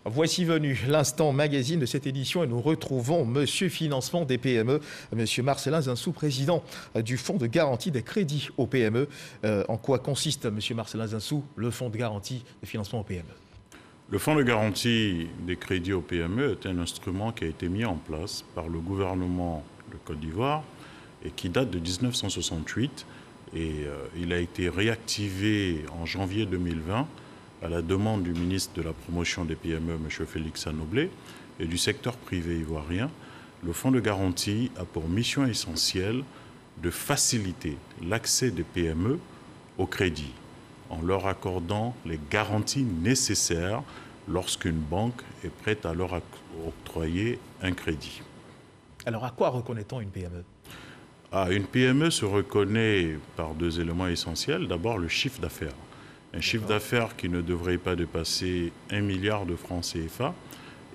Voici venu l'instant magazine de cette édition et nous retrouvons Monsieur Financement des PME, Monsieur Marcellin Zinsou, président du Fonds de garantie des crédits aux PME. En quoi consiste, Monsieur Marcellin Zinsou, le Fonds de garantie des financements aux PME? Le Fonds de garantie des crédits aux PME est un instrument qui a été mis en place par le gouvernement de Côte d'Ivoire et qui date de 1968 et il a été réactivé en janvier 2020 à la demande du ministre de la promotion des PME, M. Félix Anoblé, et du secteur privé ivoirien. Le Fonds de garantie a pour mission essentielle de faciliter l'accès des PME au crédit en leur accordant les garanties nécessaires lorsqu'une banque est prête à leur octroyer un crédit. Alors à quoi reconnaît-on une PME? Une PME se reconnaît par deux éléments essentiels. D'abord, le chiffre d'affaires. Un chiffre d'affaires qui ne devrait pas dépasser 1 milliard de francs CFA.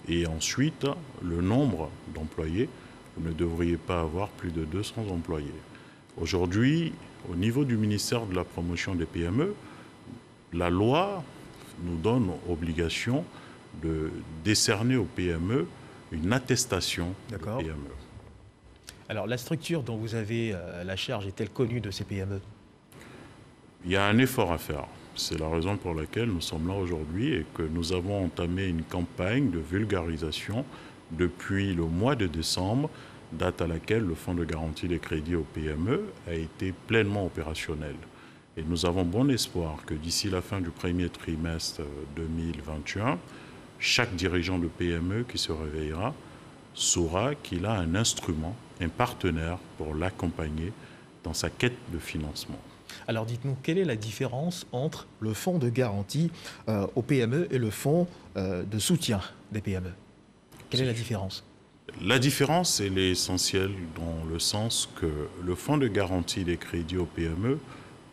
Et ensuite, le nombre d'employés. Vous ne devriez pas avoir plus de 200 employés. Aujourd'hui, au niveau du ministère de la promotion des PME, la loi nous donne obligation de décerner aux PME une attestation de PME. Alors, la structure dont vous avez la charge est-elle connue de ces PME? Il y a un effort à faire. C'est la raison pour laquelle nous sommes là aujourd'hui et que nous avons entamé une campagne de vulgarisation depuis le mois de décembre, date à laquelle le Fonds de garantie des crédits aux PME a été pleinement opérationnel. Et nous avons bon espoir que d'ici la fin du premier trimestre 2021, chaque dirigeant de PME qui se réveillera saura qu'il a un instrument, un partenaire pour l'accompagner dans sa quête de financement. Alors dites-nous, quelle est la différence entre le fonds de garantie aux PME et le fonds de soutien des PME? Quelle est la différence? La différence, elle est essentielle dans le sens que le fonds de garantie des crédits aux PME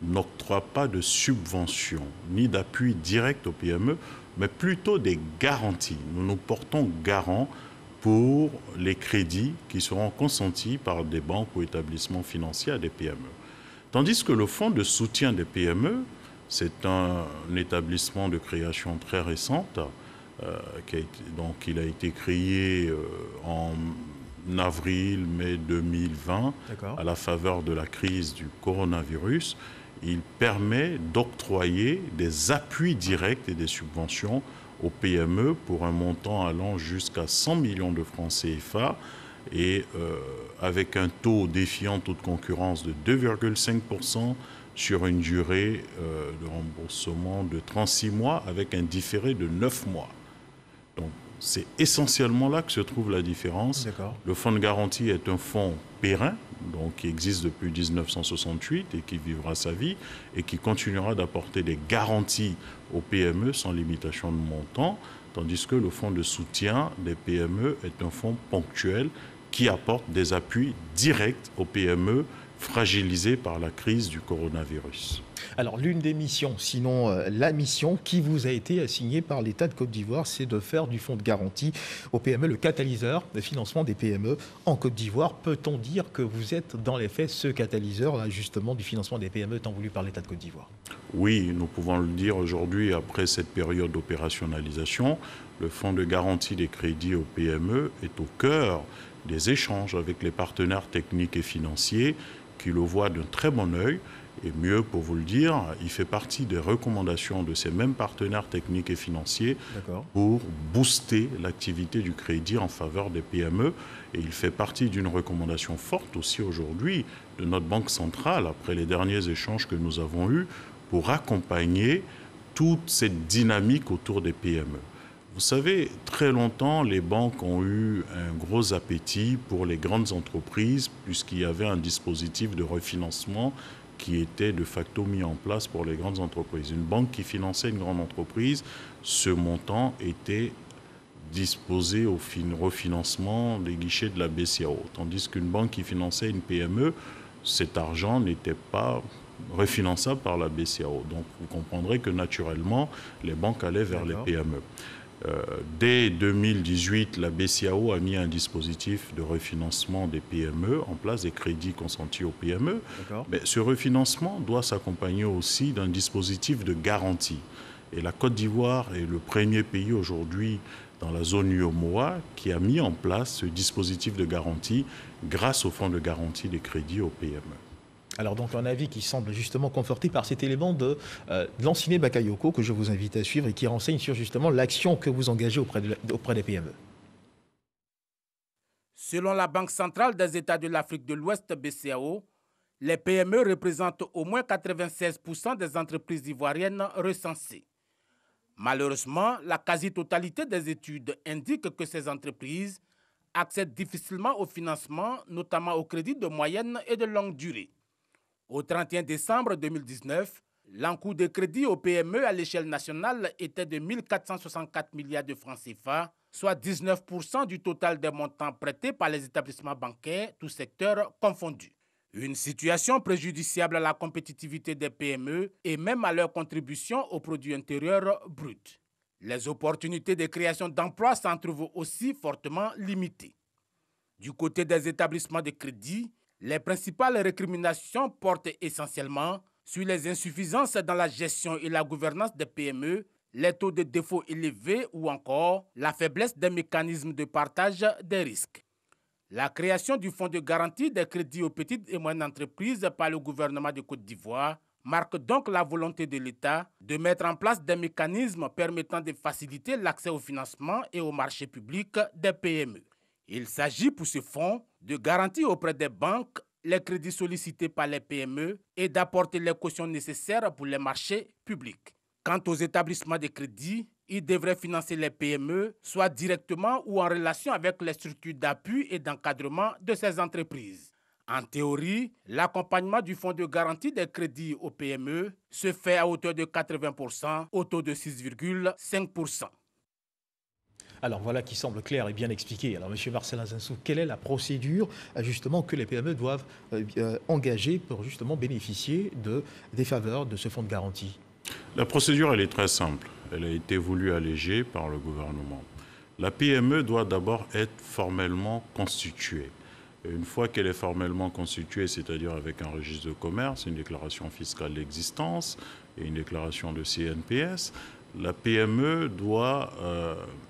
n'octroie pas de subvention ni d'appui direct aux PME, mais plutôt des garanties. Nous nous portons garant pour les crédits qui seront consentis par des banques ou établissements financiers à des PME. Tandis que le fonds de soutien des PME, c'est un établissement de création très récente. Il a été créé en avril-mai 2020 à la faveur de la crise du coronavirus. Il permet d'octroyer des appuis directs et des subventions aux PME pour un montant allant jusqu'à 100 millions de francs CFA et avec un taux défiant toute concurrence de 2,5% sur une durée de remboursement de 36 mois avec un différé de 9 mois. Donc, c'est essentiellement là que se trouve la différence. Le fonds de garantie est un fonds périn, donc qui existe depuis 1968 et qui vivra sa vie et qui continuera d'apporter des garanties aux PME sans limitation de montant, tandis que le fonds de soutien des PME est un fonds ponctuel qui apporte des appuis directs aux PME fragilisées par la crise du coronavirus. Alors l'une des missions, sinon la mission qui vous a été assignée par l'État de Côte d'Ivoire, c'est de faire du fonds de garantie aux PME le catalyseur de financement des PME en Côte d'Ivoire. Peut-on dire que vous êtes dans les faits ce catalyseur là, justement du financement des PME tant voulu par l'État de Côte d'Ivoire? Oui, nous pouvons le dire aujourd'hui après cette période d'opérationnalisation. Le fonds de garantie des crédits aux PME est au cœur des échanges avec les partenaires techniques et financiers qui le voient d'un très bon œil. Et mieux pour vous le dire, il fait partie des recommandations de ces mêmes partenaires techniques et financiers pour booster l'activité du crédit en faveur des PME. Et il fait partie d'une recommandation forte aussi aujourd'hui de notre Banque centrale, après les derniers échanges que nous avons eus, pour accompagner toute cette dynamique autour des PME. Vous savez, très longtemps, les banques ont eu un gros appétit pour les grandes entreprises, puisqu'il y avait un dispositif de refinancement qui était de facto mis en place pour les grandes entreprises. Une banque qui finançait une grande entreprise, ce montant était disposé au refinancement des guichets de la BCEAO. Tandis qu'une banque qui finançait une PME, cet argent n'était pas refinançable par la BCEAO. Donc vous comprendrez que naturellement, les banques allaient vers les PME. Dès 2018, la BCEAO a mis un dispositif de refinancement des PME en place, des crédits consentis aux PME. Mais ce refinancement doit s'accompagner aussi d'un dispositif de garantie. Et la Côte d'Ivoire est le premier pays aujourd'hui dans la zone UEMOA qui a mis en place ce dispositif de garantie grâce au fonds de garantie des crédits aux PME. Alors donc un avis qui semble justement conforté par cet élément de Lanciné Bakayoko que je vous invite à suivre et qui renseigne sur justement l'action que vous engagez auprès des PME. Selon la Banque centrale des États de l'Afrique de l'Ouest, BCAO, les PME représentent au moins 96% des entreprises ivoiriennes recensées. Malheureusement, la quasi-totalité des études indique que ces entreprises accèdent difficilement au financement, notamment au crédit de moyenne et de longue durée. Au 31 décembre 2019, l'encours de crédit aux PME à l'échelle nationale était de 1 464 milliards de francs CFA, soit 19% du total des montants prêtés par les établissements bancaires, tous secteurs confondus. Une situation préjudiciable à la compétitivité des PME et même à leur contribution au produit intérieur brut. Les opportunités de création d'emplois s'en trouvent aussi fortement limitées. Du côté des établissements de crédit, les principales récriminations portent essentiellement sur les insuffisances dans la gestion et la gouvernance des PME, les taux de défaut élevés ou encore la faiblesse des mécanismes de partage des risques. La création du fonds de garantie des crédits aux petites et moyennes entreprises par le gouvernement de Côte d'Ivoire marque donc la volonté de l'État de mettre en place des mécanismes permettant de faciliter l'accès au financement et au marché public des PME. Il s'agit pour ce fonds de garantir auprès des banques les crédits sollicités par les PME et d'apporter les cautions nécessaires pour les marchés publics. Quant aux établissements de crédit, ils devraient financer les PME, soit directement ou en relation avec les structures d'appui et d'encadrement de ces entreprises. En théorie, l'accompagnement du fonds de garantie des crédits aux PME se fait à hauteur de 80% au taux de 6,5%. Alors voilà qui semble clair et bien expliqué. Alors Monsieur Marcelin Zinsou, quelle est la procédure justement que les PME doivent engager pour justement bénéficier des faveurs de ce fonds de garantie? La procédure, elle est très simple. Elle a été voulue allégée par le gouvernement. La PME doit d'abord être formellement constituée. Et une fois qu'elle est formellement constituée, c'est-à-dire avec un registre de commerce, une déclaration fiscale d'existence et une déclaration de CNPS, la PME doit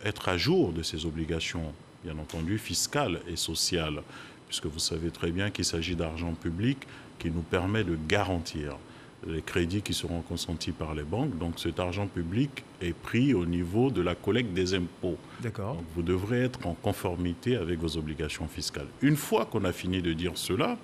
être à jour de ses obligations, bien entendu, fiscales et sociales, puisque vous savez très bien qu'il s'agit d'argent public qui nous permet de garantir les crédits qui seront consentis par les banques. Donc cet argent public est pris au niveau de la collecte des impôts. D'accord. Donc vous devrez être en conformité avec vos obligations fiscales. Une fois qu'on a fini de dire cela,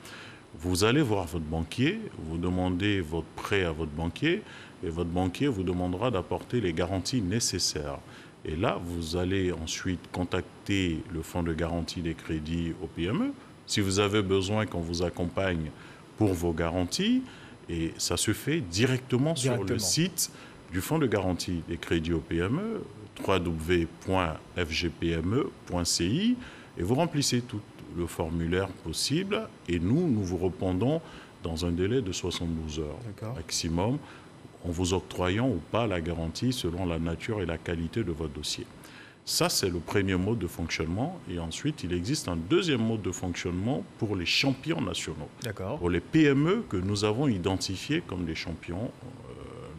vous allez voir votre banquier, vous demandez votre prêt à votre banquier, et votre banquier vous demandera d'apporter les garanties nécessaires. Et là, vous allez ensuite contacter le fonds de garantie des crédits aux PME. Si vous avez besoin qu'on vous accompagne pour vos garanties, et ça se fait directement sur le site du fonds de garantie des crédits aux PME, www.fgpme.ci, et vous remplissez tout le formulaire possible, et nous vous répondons dans un délai de 72 heures maximum, en vous octroyant ou pas la garantie selon la nature et la qualité de votre dossier. Ça, c'est le premier mode de fonctionnement. Et ensuite, il existe un deuxième mode de fonctionnement pour les champions nationaux. Pour les PME que nous avons identifiés comme des champions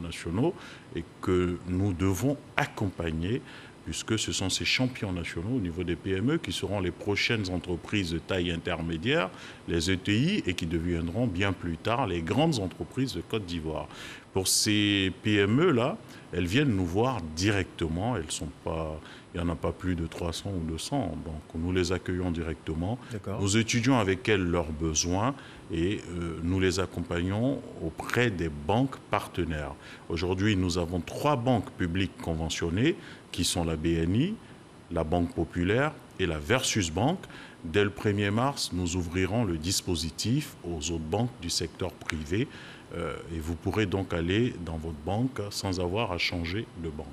nationaux et que nous devons accompagner, puisque ce sont ces champions nationaux au niveau des PME qui seront les prochaines entreprises de taille intermédiaire, les ETI, et qui deviendront bien plus tard les grandes entreprises de Côte d'Ivoire. Pour ces PME-là, elles viennent nous voir directement. Elles sont pas, il n'y en a pas plus de 300 ou 200. Donc nous les accueillons directement. Nous étudions avec elles leurs besoins et nous les accompagnons auprès des banques partenaires. Aujourd'hui, nous avons 3 banques publiques conventionnées qui sont la BNI, la Banque Populaire et la Versus Bank. Dès le 1er mars, nous ouvrirons le dispositif aux autres banques du secteur privé et vous pourrez donc aller dans votre banque sans avoir à changer de banque.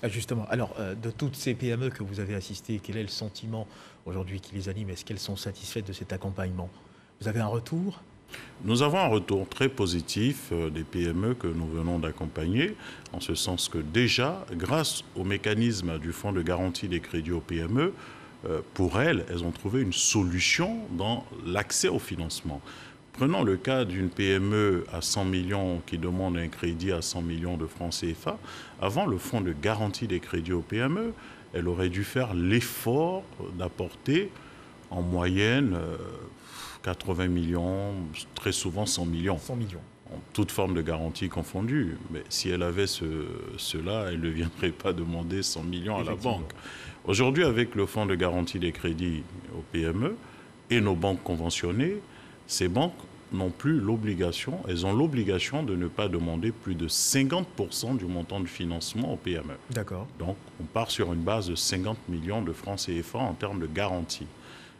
Justement, alors de toutes ces PME que vous avez assistées, quel est le sentiment aujourd'hui qui les anime? Est-ce qu'elles sont satisfaites de cet accompagnement? Vous avez un retour? Nous avons un retour très positif des PME que nous venons d'accompagner, en ce sens que déjà, grâce au mécanisme du fonds de garantie des crédits aux PME, pour elles ont trouvé une solution dans l'accès au financement. Prenons le cas d'une PME à 100 millions qui demande un crédit à 100 millions de francs CFA. Avant le fonds de garantie des crédits aux PME, elle aurait dû faire l'effort d'apporter en moyenne 80 millions, très souvent 100 millions. 100 millions. En toute forme de garantie confondue. Mais si elle avait cela, elle ne viendrait pas demander 100 millions à la banque. Aujourd'hui, avec le fonds de garantie des crédits aux PME et nos banques conventionnées, ces banques n'ont plus l'obligation, elles ont l'obligation de ne pas demander plus de 50% du montant de financement aux PME. D'accord. Donc, on part sur une base de 50 millions de francs CFA en termes de garantie.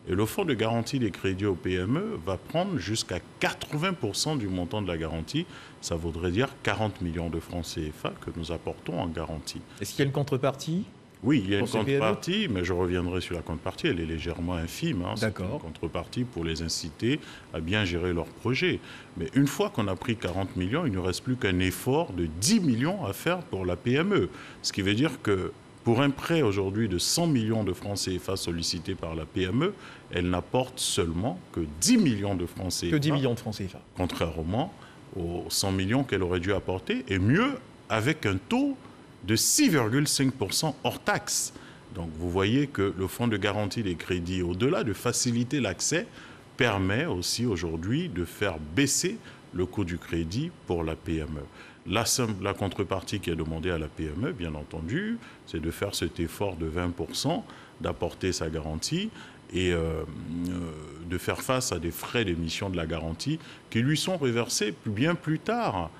Et le fonds de garantie des crédits aux PME va prendre jusqu'à 80% du montant de la garantie. Ça voudrait dire 40 millions de francs CFA que nous apportons en garantie. Est-ce qu'il y a une contrepartie ? Oui, il y a une contrepartie, mais je reviendrai sur la contrepartie. Elle est légèrement infime. D'accord. C'est une contrepartie pour les inciter à bien gérer leur projet. Mais une fois qu'on a pris 40 millions, il ne reste plus qu'un effort de 10 millions à faire pour la PME. Ce qui veut dire que pour un prêt aujourd'hui de 100 millions de francs CFA sollicité par la PME, elle n'apporte seulement que 10 millions de francs CFA. Que 10 millions de francs CFA. Contrairement aux 100 millions qu'elle aurait dû apporter, et mieux avec un taux de 6,5% hors taxe. Donc vous voyez que le fonds de garantie des crédits, au-delà de faciliter l'accès, permet aussi aujourd'hui de faire baisser le coût du crédit pour la PME. La contrepartie qui est demandée à la PME, bien entendu, c'est de faire cet effort de 20%, d'apporter sa garantie et de faire face à des frais d'émission de la garantie qui lui sont reversés bien plus tard,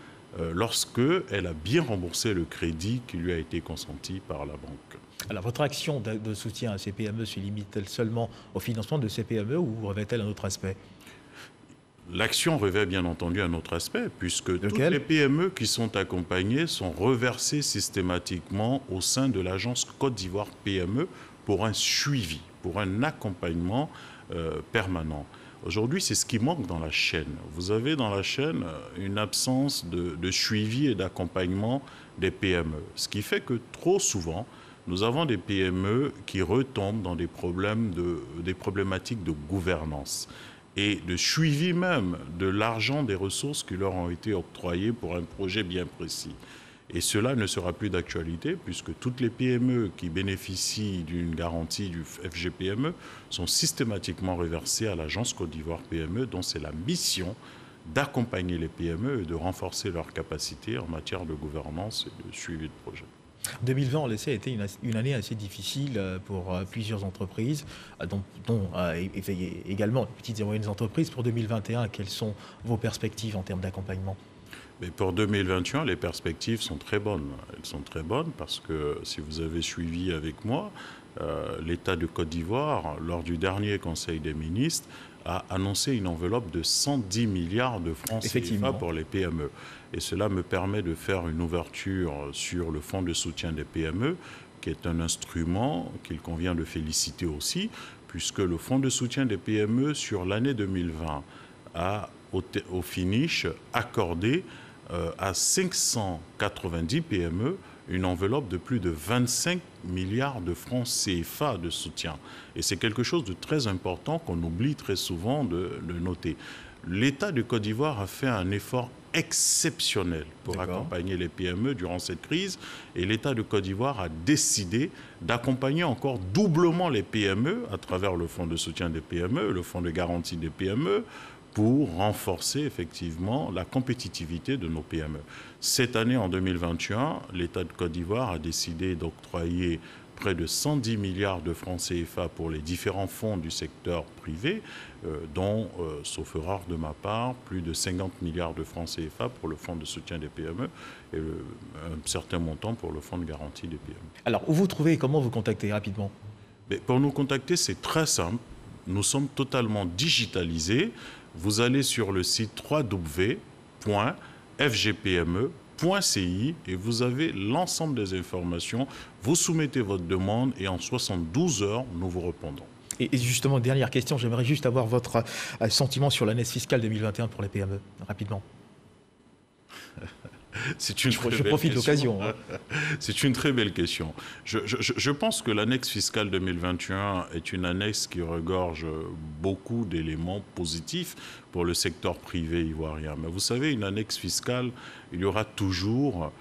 lorsqu'elle a bien remboursé le crédit qui lui a été consenti par la banque. Alors, votre action de soutien à ces PME se limite-t-elle seulement au financement de ces PME ou revêt-elle un autre aspect ? L'action revêt bien entendu un autre aspect, puisque Lequel ? toutes les PME qui sont accompagnées sont reversées systématiquement au sein de l'agence Côte d'Ivoire PME pour un suivi, pour un accompagnement permanent. Aujourd'hui, c'est ce qui manque dans la chaîne. Vous avez dans la chaîne une absence de suivi et d'accompagnement des PME. Ce qui fait que trop souvent, nous avons des PME qui retombent dans des problématiques de gouvernance et de suivi même de l'argent des ressources qui leur ont été octroyées pour un projet bien précis. Et cela ne sera plus d'actualité puisque toutes les PME qui bénéficient d'une garantie du FGPME sont systématiquement reversées à l'agence Côte d'Ivoire PME, dont c'est la mission d'accompagner les PME et de renforcer leurs capacités en matière de gouvernance et de suivi de projet. 2020, on le sait, a été une année assez difficile pour plusieurs entreprises, dont également les petites et moyennes entreprises. Pour 2021, quelles sont vos perspectives en termes d'accompagnement ? Mais pour 2021, les perspectives sont très bonnes. Elles sont très bonnes parce que, si vous avez suivi avec moi, l'État de Côte d'Ivoire, lors du dernier Conseil des ministres, a annoncé une enveloppe de 110 milliards de francs CFA pour les PME. Et cela me permet de faire une ouverture sur le fonds de soutien des PME, qui est un instrument qu'il convient de féliciter aussi, puisque le fonds de soutien des PME sur l'année 2020 a, au finish, accordé à 590 PME une enveloppe de plus de 25 milliards de francs CFA de soutien. Et c'est quelque chose de très important qu'on oublie très souvent de noter. L'État de Côte d'Ivoire a fait un effort exceptionnel pour accompagner les PME durant cette crise. Et l'État de Côte d'Ivoire a décidé d'accompagner encore doublement les PME à travers le fonds de soutien des PME, le fonds de garantie des PME, pour renforcer effectivement la compétitivité de nos PME. Cette année, en 2021, l'État de Côte d'Ivoire a décidé d'octroyer près de 110 milliards de francs CFA pour les différents fonds du secteur privé, dont, sauf erreur de ma part, plus de 50 milliards de francs CFA pour le fonds de soutien des PME et un certain montant pour le fonds de garantie des PME. Alors, où vous trouvez et comment vous contactez rapidement ? Mais pour nous contacter, c'est très simple. Nous sommes totalement digitalisés. Vous allez sur le site www.fgpme.ci et vous avez l'ensemble des informations. Vous soumettez votre demande et en 72 heures, nous vous répondons. Et justement, dernière question, j'aimerais juste avoir votre sentiment sur l'année fiscale 2021 pour les PME, rapidement. Je profite de l'occasion. Hein. C'est une très belle question. Je pense que l'annexe fiscale 2021 est une annexe qui regorge beaucoup d'éléments positifs pour le secteur privé ivoirien. Mais vous savez, une annexe fiscale, il y aura toujours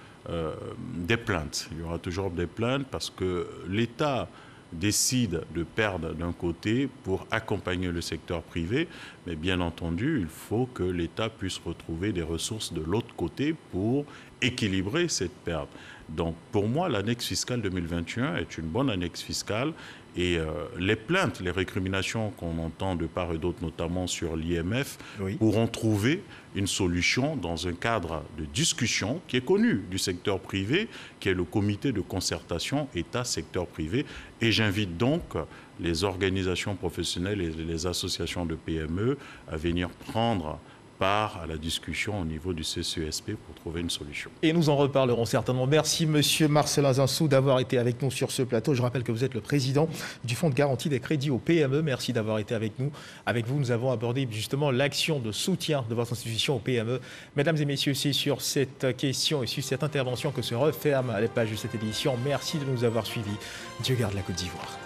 des plaintes. Il y aura toujours des plaintes parce que l'État décide de perdre d'un côté pour accompagner le secteur privé, mais bien entendu, il faut que l'État puisse retrouver des ressources de l'autre côté pour équilibrer cette perte. Donc pour moi, l'annexe fiscale 2021 est une bonne annexe fiscale et les plaintes, les récriminations qu'on entend de part et d'autre, notamment sur l'IMF, pourront trouver une solution dans un cadre de discussion qui est connu du secteur privé, qui est le comité de concertation État-secteur privé. Et j'invite donc les organisations professionnelles et les associations de PME à venir prendre part à la discussion au niveau du CCESP pour trouver une solution. Et nous en reparlerons certainement. Merci Monsieur Marcelin Zinsou d'avoir été avec nous sur ce plateau. Je rappelle que vous êtes le président du Fonds de garantie des crédits aux PME. Merci d'avoir été avec nous. Avec vous, nous avons abordé justement l'action de soutien de votre institution aux PME. Mesdames et messieurs, c'est sur cette question et sur cette intervention que se referme les pages de cette édition. Merci de nous avoir suivis. Dieu garde la Côte d'Ivoire.